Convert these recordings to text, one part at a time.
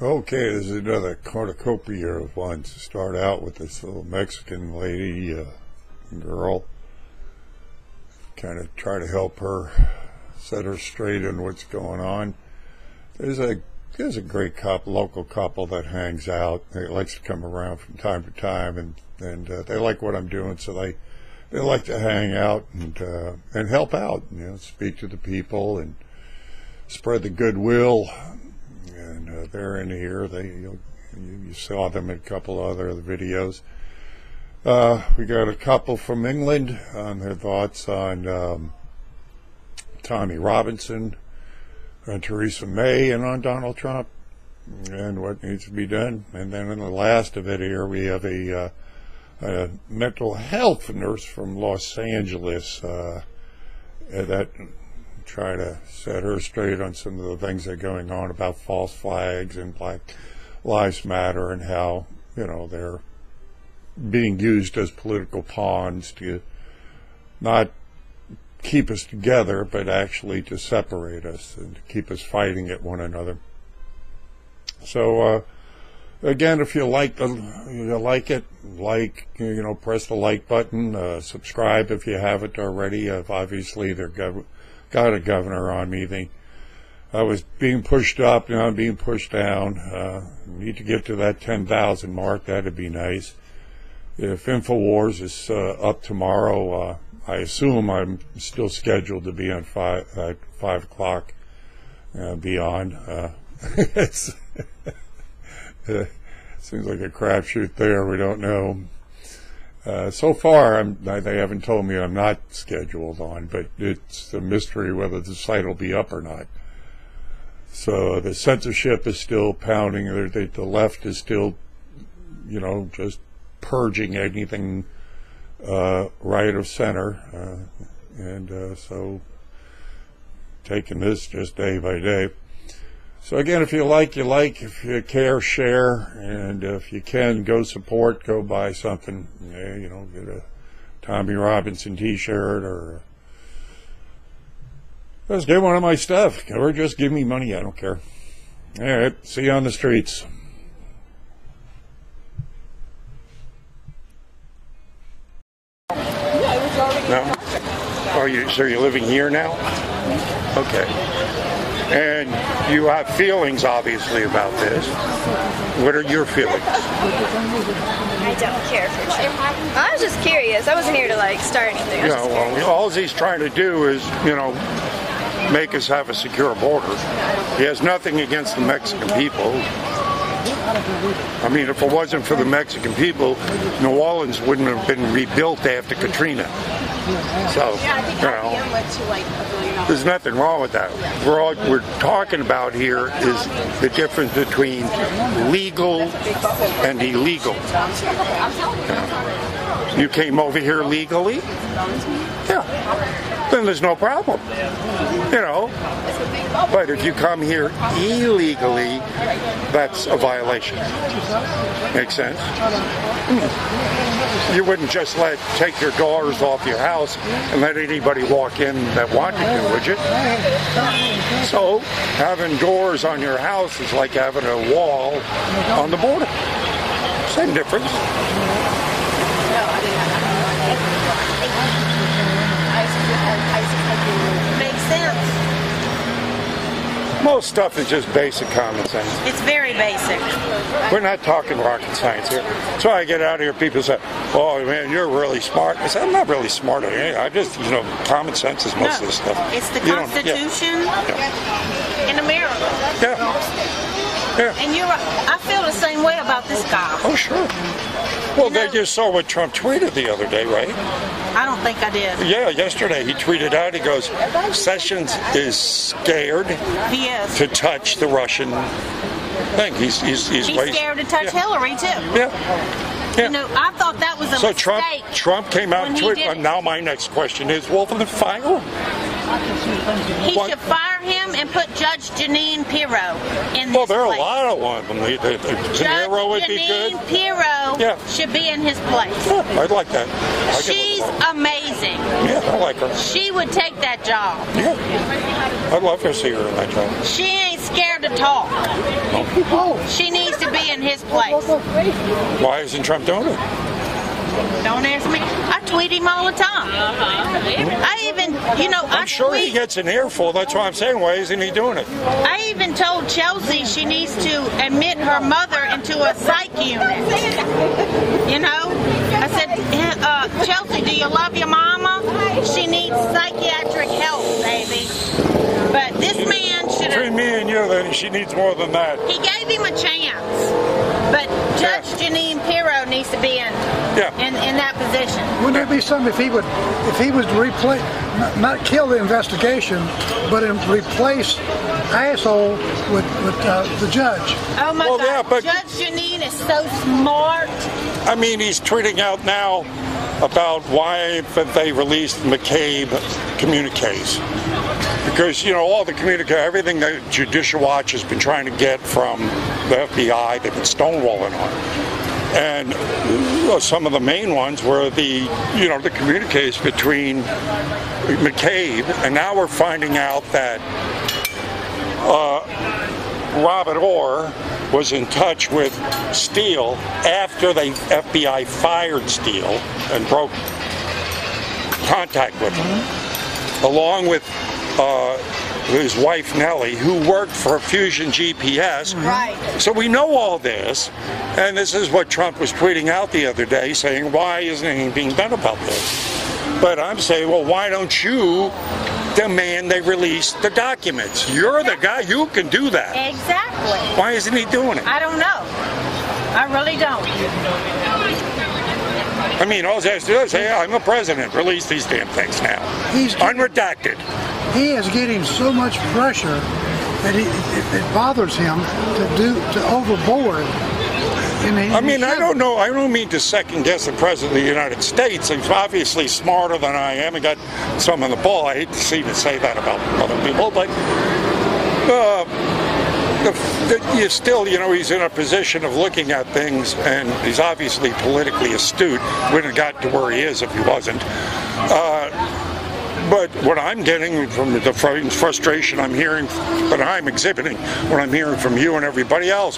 Okay, this is another cornucopia of ones. Start out with this little Mexican lady, girl. Kind of try to help her, set her straight on what's going on. There's a great local couple that hangs out. They likes to come around from time to time, and they like what I'm doing, so they like to hang out and help out. Speak to the people and spread the goodwill. And they're in here. You saw them in a couple other videos. We got a couple from England on their thoughts on Tommy Robinson, on Theresa May, and on Donald Trump, and what needs to be done. And then in the last of it here, we have a mental health nurse from Los Angeles that try to set her straight on some of the things that are going on about false flags and Black Lives Matter, and how they're being used as political pawns to not keep us together, but actually to separate us and to keep us fighting at one another. So again, if you like it, press the like button, subscribe if you haven't already. Obviously they're got a governor on me. I was being pushed up, now I'm being pushed down. Need to get to that 10,000 mark. That'd be nice. If InfoWars is up tomorrow, I assume I'm still scheduled to be on 5 o'clock beyond. It seems like a crapshoot there. We don't know. So far, they haven't told me I'm not scheduled on, but it's a mystery whether the site will be up or not. So the censorship is still pounding. The left is still, just purging anything right of center, so taking this just day by day. So again, if you like, if you care, share, and if you can, go support, go buy something. Get a Tommy Robinson t-shirt, or just get one of my stuff, or just give me money. I don't care. All right, see you on the streets. No? So you're living here now? Okay. And you have feelings, obviously, about this. What are your feelings? I don't care for sure. I was just curious. I wasn't here to start anything. All he's trying to do is, make us have a secure border. He has nothing against the Mexican people. I mean, if it wasn't for the Mexican people, New Orleans wouldn't have been rebuilt after Katrina. So, there's nothing wrong with that. What we're talking about here is the difference between legal and illegal. You came over here legally? Yeah. Then there's no problem. But if you come here illegally, that's a violation. Make sense? You wouldn't just take your doors off your house and let anybody walk in that wanted to, would you? So having doors on your house is like having a wall on the border. Same difference. Makes sense. Most stuff is just basic common sense. It's very basic. We're not talking rocket science here. So I get out here, people say, "Oh man, you're really smart." I say, "I'm not really smart at anything. I just, common sense is most of this stuff." It's the Constitution in America. Yeah. And I feel the same way about this guy. Oh, sure. Well, they just saw what Trump tweeted the other day, right? I don't think I did. Yeah, yesterday he tweeted out, he goes, Sessions is scared to touch the Russian thing. He's scared to touch Hillary, too. Yeah. I thought that was a mistake. Trump came out and tweeted. Now my next question is, well, then fire him. He should fire him and put Judge Jeanine Pirro in this Well, there are place. a lot of them. Janero would be good. Judge Jeanine Pirro should be in his place. Yeah, I'd like that. She's amazing. Yeah, I like her. She would take that job. Yeah. I'd love to see her in that job. She ain't scared to talk. She needs to be in his place. Why isn't Trump doing it? Don't ask me. I tweet him all the time. I even, I'm sure he gets an earful. That's why I'm saying, why isn't he doing it? I even told Chelsea she needs to admit her mother into a psych unit. I said, Chelsea, do you love your mama? She needs psychiatric help, baby. But this man should have... Between me and you, then, she needs more than that. He gave him a chance. But Judge Janine Pirro needs to be in that position. Wouldn't there be something if he was to replace, not kill the investigation, but replace asshole with the judge? Oh my God! Yeah, but Judge Janine is so smart. I mean, he's tweeting out now about why they released McCabe communiques. Because, all the everything that Judicial Watch has been trying to get from the FBI, they've been stonewalling on. And some of the main ones were the communiques between McCabe, and now we're finding out that Robert Orr was in touch with Steele after the FBI fired Steele and broke contact with him, along with his wife Nellie, who worked for Fusion GPS. Right. So we know all this, and this is what Trump was tweeting out the other day, saying, why isn't anything being done about this? But I'm saying, well, why don't you demand they release the documents? You're the guy, you can do that. Exactly. Why isn't he doing it? I don't know. I really don't. I mean, all he has to do is say, yeah, I'm the president. Release these damn things now. He's unredacted. He is getting so much pressure that it bothers him to overboard. I don't know. I don't mean to second guess the president of the United States. He's obviously smarter than I am and got some on the ball. I hate to say that about other people, but you still, he's in a position of looking at things, and he's obviously politically astute. Wouldn't have got to where he is if he wasn't. But what I'm getting from the frustration I'm hearing, but I'm exhibiting, what I'm hearing from you and everybody else,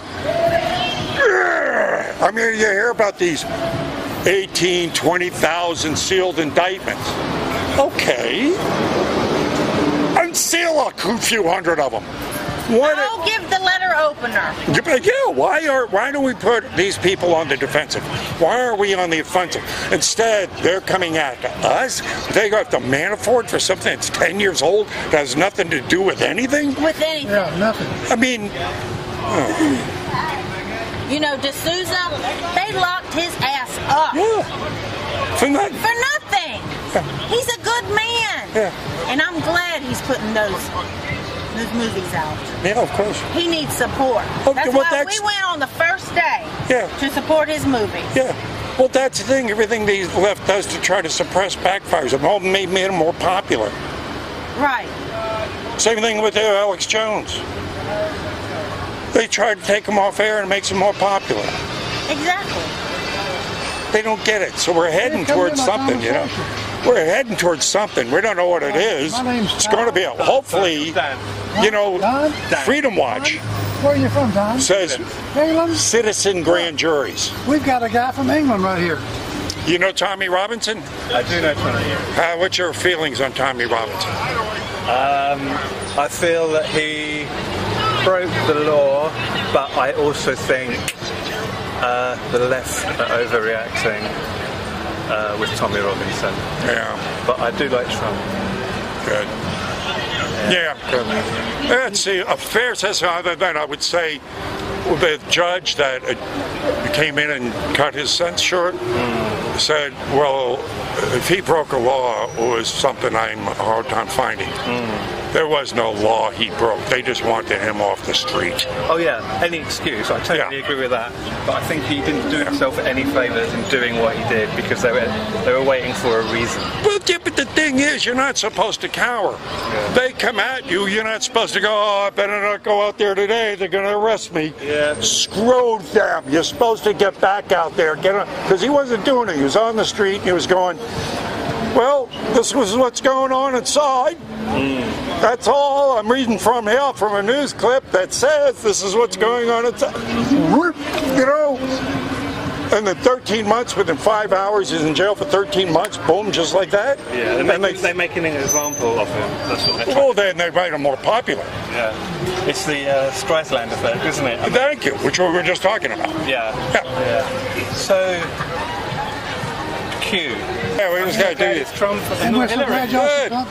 I mean, you hear about these 18, 20,000 sealed indictments. Okay. Unseal a few hundred of them. I'll give the letter opener. Yeah, why do we put these people on the defensive? Why are we on the offensive? Instead, they're coming after us. They got the Manafort for something that's 10 years old, that has nothing to do with anything? With anything. Yeah, nothing. I mean... D'Souza, they locked his ass up. Yeah. For nothing. For nothing. Yeah. He's a good man. Yeah. And I'm glad he's putting those movies out. Yeah, of course. He needs support. Okay, that's why we went on the first day to support his movie. Yeah. Well, that's the thing. Everything the left does to try to suppress backfires. It all made him more popular. Right. Same thing with Alex Jones. They tried to take him off air and it makes him more popular. Exactly. They don't get it. So we're heading towards something, We're heading towards something. We don't know what it is. It's going to be, hopefully, Freedom Watch. Where are you from, Don? Says England? Citizen grand juries. We've got a guy from England right here. You know Tommy Robinson? I do know Tommy. What's your feelings on Tommy Robinson? I feel that he broke the law, but I also think the left are overreacting with Tommy Robinson. Yeah. But I do like Trump. Good. Yeah. Let's see, a fair assessment. Other than I would say the judge that came in and cut his sentence short said, well, if he broke a law, it was something I'm a hard time finding. There was no law he broke. They just wanted him off the street. Oh yeah, any excuse. I totally agree with that. But I think he didn't do himself any favours in doing what he did because they were waiting for a reason. But the thing is, you're not supposed to cower. Yeah. They come at you, you're not supposed to go, oh, I better not go out there today. They're going to arrest me. Yeah. Screw them. You're supposed to get back out there. Because he wasn't doing it. He was on the street and he was going, well, this was what's going on inside. That's all I'm reading from here, from a news clip that says this is what's going on. You know, and then 13 months, within 5 hours, he's in jail for 13 months, boom, just like that. Yeah, they're making an example of him. That's what they're trying. Well, then they made him more popular. Yeah. It's the Streisand effect, isn't it? Thank you, which we were just talking about. Yeah. Yeah. So, Q. Yeah, we just got to do It's this. Trump and And we're so Hillary. glad y'all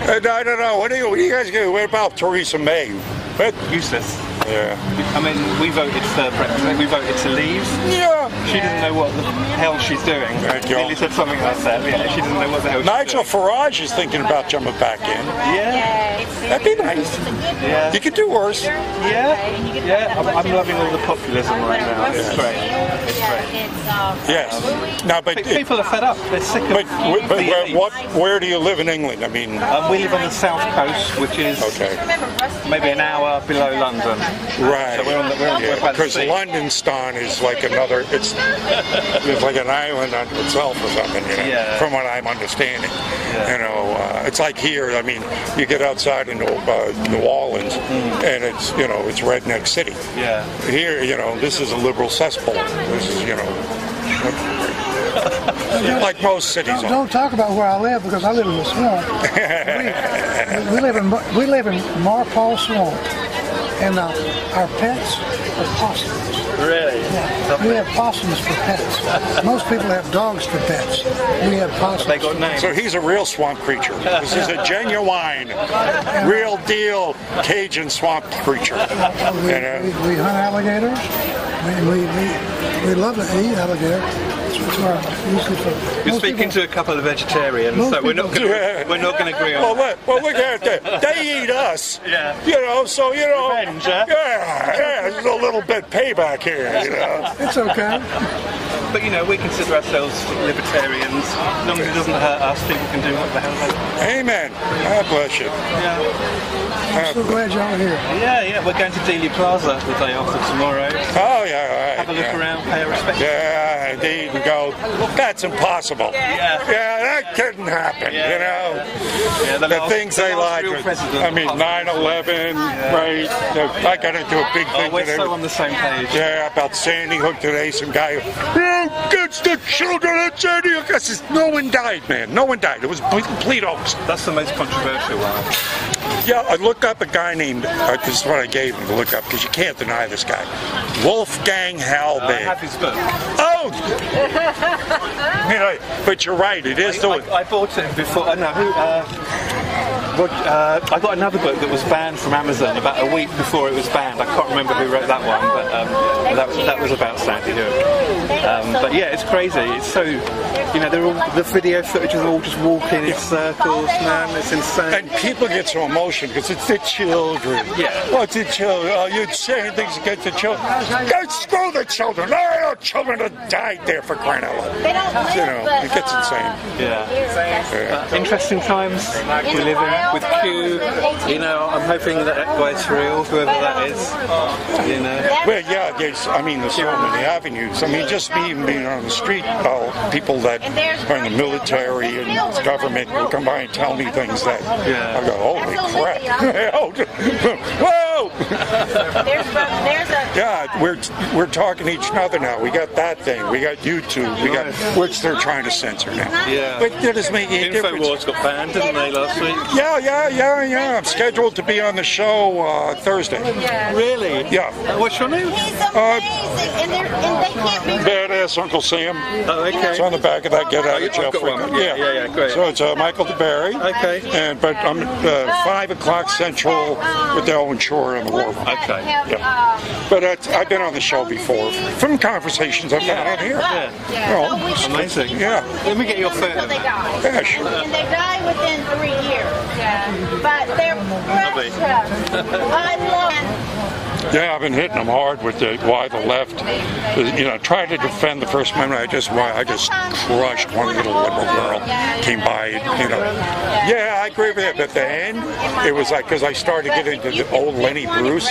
Good. I don't know. What are you guys going to do? What about Theresa May? But, Useless. yeah. I mean, we voted for Brexit. We voted to leave. Yeah. She doesn't know what the hell she's doing. Thank you. Nearly said something like that. Yeah, she doesn't know what the hell she's Nigel doing. Farage is thinking about jumping back in. Yeah. That'd be nice. Yeah. You could do worse. Yeah. Yeah. I'm loving all the populism right now. It's great. It's great. Yes. Now, but People are fed up. They're sick of the elites. where do you live in England? I mean, We live on the south coast, which is okay, maybe an hour below London. right? So we're by the Because sea. Londonstone is like another. It's like an island unto itself or something. You know, Yeah. from what I'm understanding. Yeah. You know, it's like here. I mean, you get outside into New Orleans, and it's it's redneck city. Yeah. Here, this is a liberal cesspool. This is, like most cities are. Don't talk about where I live because I live in the swamp. We live in Marpole Swamp, and our pets are possums. Really? Yeah. We have possums for pets. Most people have dogs for pets. We have possums. They got names. So he's a real swamp creature. This is a genuine, real deal Cajun swamp creature. We hunt alligators. We love to eat alligator. You're speaking to a couple of vegetarians, so we're not going to agree on that. Well, look at that. They eat us. Yeah. So Revenge, huh? Yeah, there's a little bit payback here. It's okay. But we consider ourselves libertarians. As long as it doesn't hurt us, people can do what the hell they want. Amen. God bless you. Yeah. I'm so glad y'all are here. Yeah. We're going to Dealey Plaza the day after tomorrow. Oh yeah, all right. Have a look around, pay our respects. Yeah, indeed, and go. That's impossible. Yeah. That couldn't happen. Yeah, The things they like. real president. I mean, 9/11, right? I got into a big thing We're today. so on the same page. Yeah, about Sandy Hook today. Some guy who gets the children at Sandy Hook. I says, no one died, man. No one died. It was a complete hoax. That's the most controversial one. Yeah, I looked up a guy named, this is what I gave him to look up, because you can't deny this guy. Wolfgang I Halbig. have his book. Oh! But you're right, it is the one. I bought it before. I got another book that was banned from Amazon about a week before it was banned. I can't remember who wrote that one, but that was about Sandy Hook. But yeah, it's crazy. It's so, they're all, the video footage is all just walking in circles, man. It's insane. And people get so emotional because it's the children. Yeah. Oh, it's the children. Oh, you're saying things against the children. Go screw the children. No, children have died there for crying out loud. They don't live, It gets insane. Yeah. Interesting times we live in with Q. I'm hoping that guy's real, whoever that is. Well, yeah, there's so many avenues. I mean, just even being on the street, people that are in the military and government will come by and tell me things that I go, holy crap. Whoa! Yeah, we're talking to each other now. We got that thing. We got YouTube. We got which they're trying to censor now. Yeah. But that doesn't make any difference. InfoWars got banned, didn't they, last week? Yeah. I'm scheduled to be on the show Thursday. Really? Yeah. What's your name? He's amazing, and they can't be. Badass Uncle Sam. Oh, okay. It's on the back of that get out of jail I've got free one. card. Yeah, great. So it's Michael DeBerry. Okay. But I'm 5 o'clock Central with the Owen Shore and the War. Okay. Yeah. But I've been on the show before from conversations I've had on here. Yeah. Amazing. Yeah. Let me get your photo. Until they die. Yeah, sure. And they die within 3 years. Yeah. But they're precious. I love them. Yeah, I've been hitting them hard with why the left, try to defend the First Amendment. I just crushed one little liberal girl. Came by, Yeah, I agree with it. But then it was like, because I started getting into the old Lenny Bruce,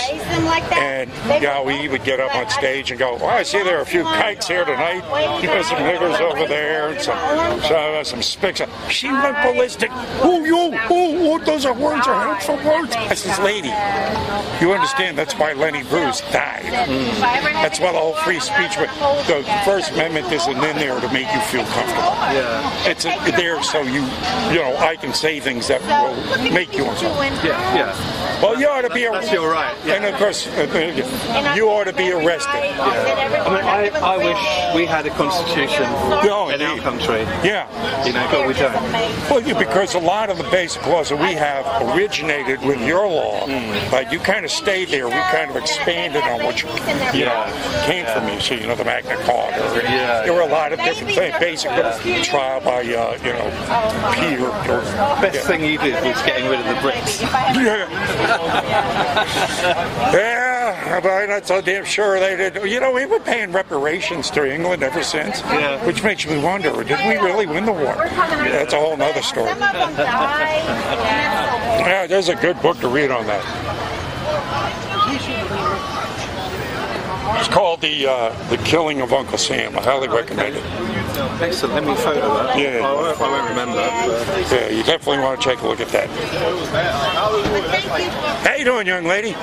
and he would get up on stage and go, "Well, I see there are a few kikes here tonight. There's some niggers over there, and some spics." She went ballistic. Oh, those are words, are helpful words. I says, "Lady, you understand that's why Lenny Bruce died. That's why the whole free speech, the First Amendment isn't in there to make you feel comfortable. Yeah. It's there so I can say things that will make you uncomfortable. Yeah. Well, you ought to be That's your right. Yeah. And of course, you ought to be arrested. Yeah. I wish we had a constitution in our country. Yeah. But we don't. Well, because a lot of the basic laws that we have originated with your law. Like, you kind of stayed there. We kind of expanded on what came from you. So, the Magna Carta. There were a lot of different things. Basic trial by, Peter. Best thing you did was getting rid of the Brits. Yeah, but I'm not so damn sure they did. We've been paying reparations to England ever since. Yeah. Which makes me wonder, did we really win the war? That's a whole other story. Yeah, there's a good book to read on that. It's called The Killing of Uncle Sam. I highly recommend it. Excellent. Let me photo that. Yeah. I won't remember. Yeah, you definitely want to take a look at that. How you doing, young lady?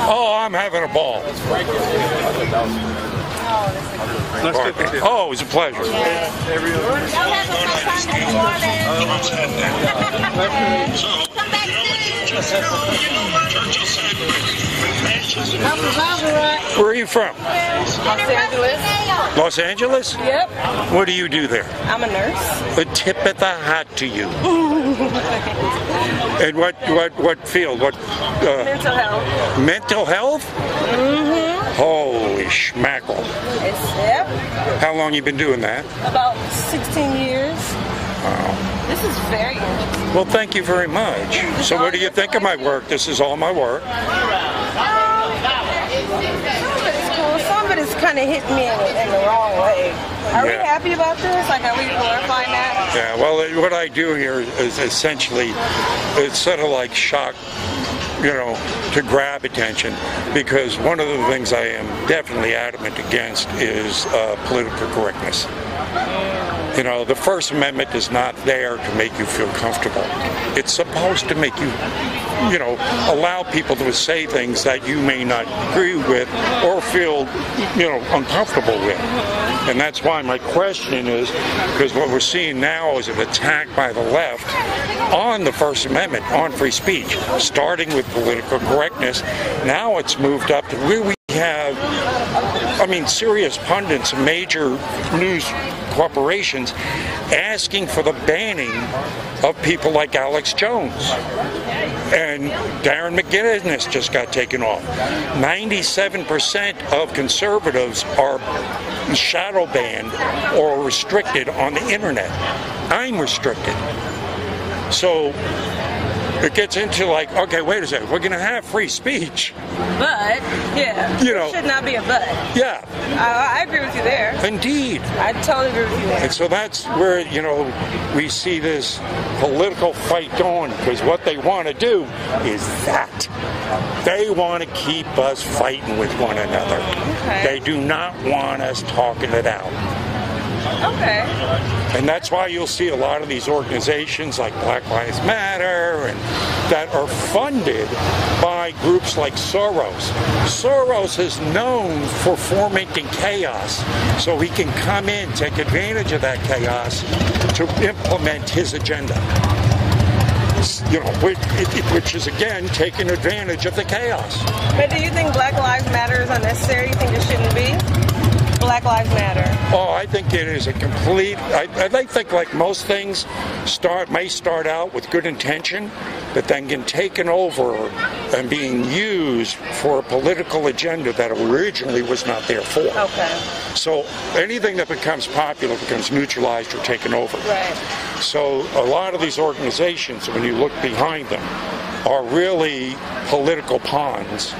Oh, I'm having a ball. Oh, it was a pleasure. Where are you from? Los Angeles. Los Angeles? Yep. What do you do there? I'm a nurse. A tip of the hat to you. And what field? Mental health. Mental health? Mm-hmm. Holy schmackle. Yep. How long you been doing that? About 16 years. Wow. This is very interesting. Well, thank you very much. So what do you think of my work? This is all my work. Some of it's kind of hit me in the wrong way. Are we happy about this? Like, are we glorifying that? Yeah, well, what I do here is essentially, it's sort of like shock, to grab attention, because one of the things I am definitely adamant against is political correctness. The First Amendment is not there to make you feel comfortable. It's supposed to make you, allow people to say things that you may not agree with or feel, uncomfortable with. And that's why my question is, because what we're seeing now is an attack by the left on the First Amendment, on free speech, starting with political correctness. Now it's moved up to where we have, serious pundits, major news corporations asking for the banning of people like Alex Jones. And Darren McGinnis just got taken off. 97% of conservatives are shadow banned or restricted on the internet. I'm restricted. So it gets into like, okay, wait a second, we're going to have free speech. But, it should not be a but. Yeah. I agree with you there. Indeed. I totally agree with you there. And so that's where, we see this political fight going, because what they want to do is that. They want to keep us fighting with one another. Okay. They do not want us talking it out. Okay. And that's why you'll see a lot of these organizations like Black Lives Matter and that are funded by groups like Soros. Soros is known for fomenting chaos, so he can come in, take advantage of that chaos to implement his agenda. Which is again taking advantage of the chaos. But do you think Black Lives Matter is unnecessary? You think it shouldn't be? Black Lives Matter? Oh, I think it is a complete. I think like most things, may start out with good intention, but then get taken over and being used for a political agenda that originally was not there for. Okay. So anything that becomes popular becomes neutralized or taken over. Right. So a lot of these organizations, when you look behind them, are really political pawns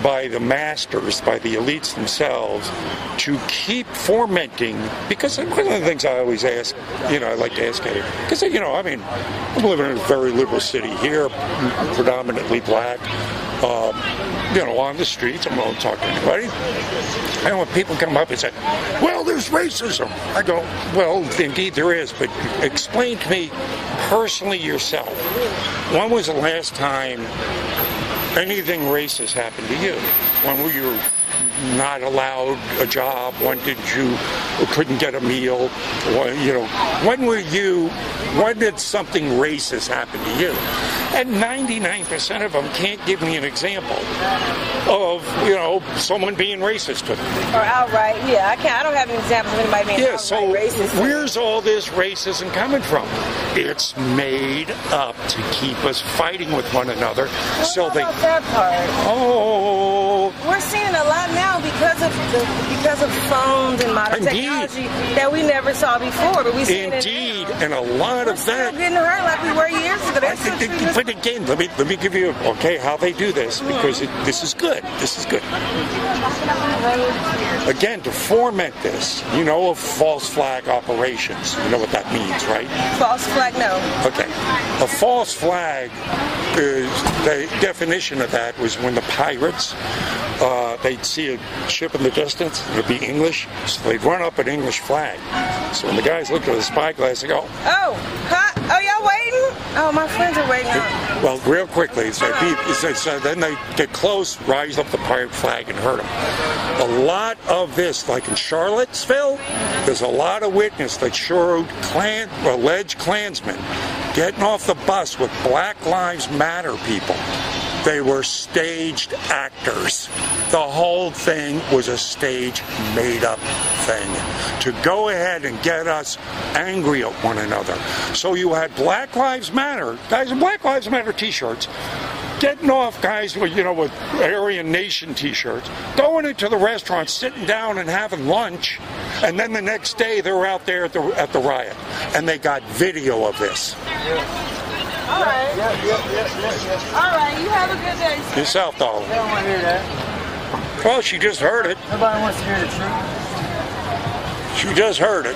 by the masters, by the elites themselves, to keep fomenting. Because one of the things I always ask, I like to ask, because I'm living in a very liberal city here, predominantly black. On the streets, I'm not talking to anybody. And when people come up and say, well, there's racism, I go, well, indeed there is, but explain to me personally yourself, when was the last time anything racist happened to you? When were you not allowed a job? When couldn't get a meal? When did something racist happen to you? And 99% of them can't give me an example of, someone being racist to them. Or outright, I don't have an example of anybody being outright racist. Where's all this racism coming from? It's made up to keep us fighting with one another. About that part? Oh, we're seeing a lot now because of phones and modern technology that we never saw before. But we see it and a lot of that. We're getting hurt like we were years ago. But again, let me give you how they do this, because this is good. This is good. Again, to foment this, of false flag operations. You know what that means, right? False flag, no. Okay. A false flag is, the definition of that was when the pirates, they'd see a ship in the distance, it would be English, so they'd run up an English flag. So when the guys look at the spyglass, they go, oh, y'all waiting? Oh, my friends are waiting out. Well, real quickly, so then they get close, rise up the pirate flag and hurt them. A lot of this, like in Charlottesville, there's a lot of witness that showed alleged Klansmen getting off the bus with Black Lives Matter people. They were staged actors. The whole thing was a stage, made-up thing to go ahead and get us angry at one another. So you had Black Lives Matter, guys in Black Lives Matter t-shirts, getting off guys with Aryan Nation t-shirts, going into the restaurant, sitting down and having lunch, and then the next day they were out there at the riot. And they got video of this. All right. All right, you have a good day, sir. Yourself, darling. They don't want to hear that. Well, she just heard it. Nobody wants to hear the truth. She just heard it.